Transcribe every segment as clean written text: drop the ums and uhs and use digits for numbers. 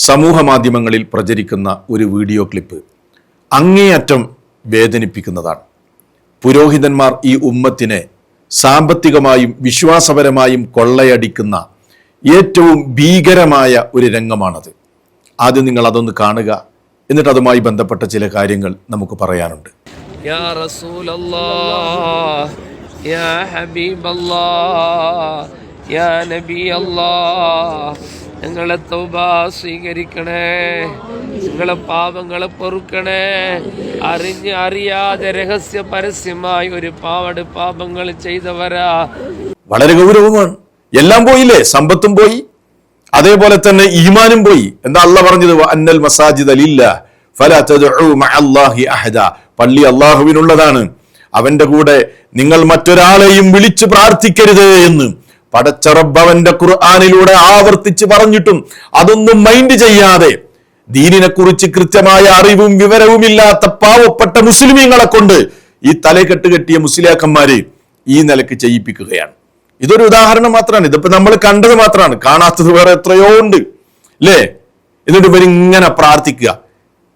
സമൂഹ മാധ്യമങ്ങളിൽ പ്രചരിക്കുന്ന ഒരു വീഡിയോ ക്ലിപ്പ് അങ്ങേയറ്റം വേദനിപ്പിക്കുന്നതാണ്. പുരോഹിതന്മാർ ഈ ഉമ്മത്തിനെ സാമ്പത്തികമായും വിശ്വാസപരമായും കൊള്ളയടിക്കുന്ന ഏറ്റവും ഭീകരമായ ഒരു രംഗമാണത്. ആദ്യം നിങ്ങൾ അതൊന്ന് കാണുക, എന്നിട്ട് അതുമായി ബന്ധപ്പെട്ട ചില കാര്യങ്ങൾ നമുക്ക് പറയാനുണ്ട്. യാ റസൂലല്ലാഹ്, യാ ഹബീബല്ലാഹ്, യാ നബിയല്ലാഹ്, ഞങ്ങളെ തൗബ സ്വീകരിക്കണേ, ഞങ്ങളെ പാപങ്ങളെ പൊറുക്കണേ. അറിഞ്ഞ് അറിയാതെ രഹസ്യ പരസ്യമായി ഒരു പാവട് പാപങ്ങൾ ചെയ്തവരാ. വളരെ ഗൗരവമാണ്. എല്ലാം പോയില്ലേ, സമ്പത്തും പോയി, അതേപോലെ തന്നെ ഈമാനും പോയി. എന്താ അള്ളാഹ് പറഞ്ഞത്? അന്നൽ മസാജിദ ലില്ലാഹ് ഫലാ തദ്ഉ മഅല്ലാഹി അഹദ. പള്ളി അള്ളാഹുവിനുള്ളതാണ്, അവന്റെ കൂടെ നിങ്ങൾ മറ്റൊരാളെയും വിളിച്ചു പ്രാർത്ഥിക്കരുത് എന്ന് പടച്ച റബ്ബ് അവന്റെ ഖുർആനിലൂടെ ആവർത്തിച്ച് പറഞ്ഞിട്ടും അതൊന്നും മൈൻഡ് ചെയ്യാതെ ദീനിനെ കുറിച്ച് കൃത്യമായ അറിവും വിവരവും ഇല്ലാത്ത പാവപ്പെട്ട മുസ്ലിമീങ്ങളെ കൊണ്ട് ഈ തലക്കെട്ട് കെട്ടിയ മുസ്ലിയാക്കന്മാര് ഈ നിലക്ക് ചെയ്യിപ്പിക്കുകയാണ്. ഇതൊരു ഉദാഹരണം മാത്രമാണ്. ഇതിപ്പോ നമ്മൾ കണ്ടത് മാത്രമാണ്, കാണാത്തത് വേറെ എത്രയോ ഉണ്ട് അല്ലേ? എന്നിട്ട് ഇവരിങ്ങനെ പ്രാർത്ഥിക്കുക.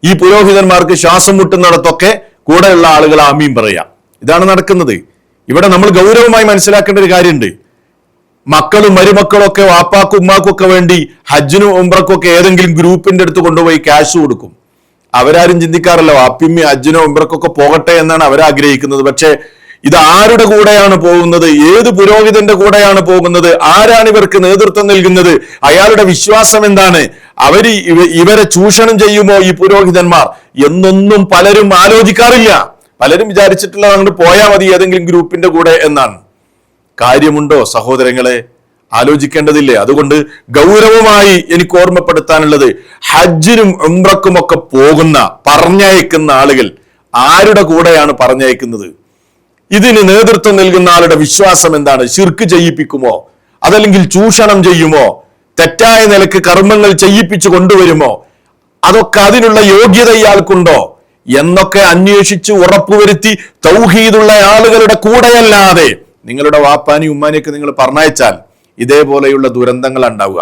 ഈ പുരോഹിതന്മാർക്ക് ശ്വാസം മുട്ടുന്നിടത്തൊക്കെ കൂടെയുള്ള ആളുകൾ ആമീൻ പറയാം. ഇതാണ് നടക്കുന്നത് ഇവിടെ. നമ്മൾ ഗൗരവമായി മനസ്സിലാക്കേണ്ട ഒരു കാര്യമുണ്ട്. മക്കളും മരുമക്കളും ഒക്കെ വാപ്പാക്കും ഉമ്മാക്കും ഒക്കെ വേണ്ടി ഹജ്ജിനും ഉംറക്കും ഒക്കെ ഏതെങ്കിലും ഗ്രൂപ്പിന്റെ അടുത്ത് കൊണ്ടുപോയി ക്യാഷ് കൊടുക്കും. അവരാരും ചിന്തിക്കാറില്ല വാപ്പിമ്മി ഹജ്ജിനോ ഉംറക്കൊക്കെ പോകട്ടെ എന്നാണ് അവരാഗ്രഹിക്കുന്നത്. പക്ഷെ ഇത് ആരുടെ കൂടെയാണ് പോകുന്നത്? ഏത് പുരോഹിതന്റെ കൂടെയാണ് പോകുന്നത്? ആരാണ് ഇവർക്ക് നേതൃത്വം നൽകുന്നത്? അയാളുടെ വിശ്വാസം എന്താണ്? ഇവരെ ചൂഷണം ചെയ്യുമോ ഈ പുരോഹിതന്മാർ എന്നൊന്നും പലരും ആലോചിക്കാറില്ല. പലരും വിചാരിച്ചിട്ടുള്ളത് അങ്ങോട്ട് പോയാൽ മതി ഏതെങ്കിലും ഗ്രൂപ്പിന്റെ കൂടെ എന്നാണ്. കാര്യമുണ്ടോ സഹോദരങ്ങളെ? ആലോചിക്കേണ്ടതില്ലേ? അതുകൊണ്ട് ഗൗരവമായി എനിക്ക് ഓർമ്മപ്പെടുത്താനുള്ളത്, ഹജ്ജിനും ഉംറക്കും ഒക്കെ പോകുന്ന പറഞ്ഞയക്കുന്ന ആളുകൾ ആരുടെ കൂടെയാണ് പറഞ്ഞയക്കുന്നത്? ഇതിന് നേതൃത്വം നൽകുന്ന ആളുടെ വിശ്വാസം എന്താണ്? ശിർക്ക് ചെയ്യിപ്പിക്കുമോ? അതല്ലെങ്കിൽ ചൂഷണം ചെയ്യുമോ? തെറ്റായ നിലക്ക് കർമ്മങ്ങൾ ചെയ്യിപ്പിച്ചു കൊണ്ടുവരുമോ? അതൊക്കെ അതിനുള്ള യോഗ്യത ഇയാൾക്കുണ്ടോ എന്നൊക്കെ അന്വേഷിച്ച് ഉറപ്പുവരുത്തി തൗഹീദുള്ള ആളുകളുടെ കൂടെയല്ലാതെ നിങ്ങളുടെ വാപ്പാനി ഉമ്മാനിയൊക്കെ നിങ്ങൾ പറഞ്ഞയച്ചാൽ ഇതേപോലെയുള്ള ദുരന്തങ്ങൾ ഉണ്ടാവുക.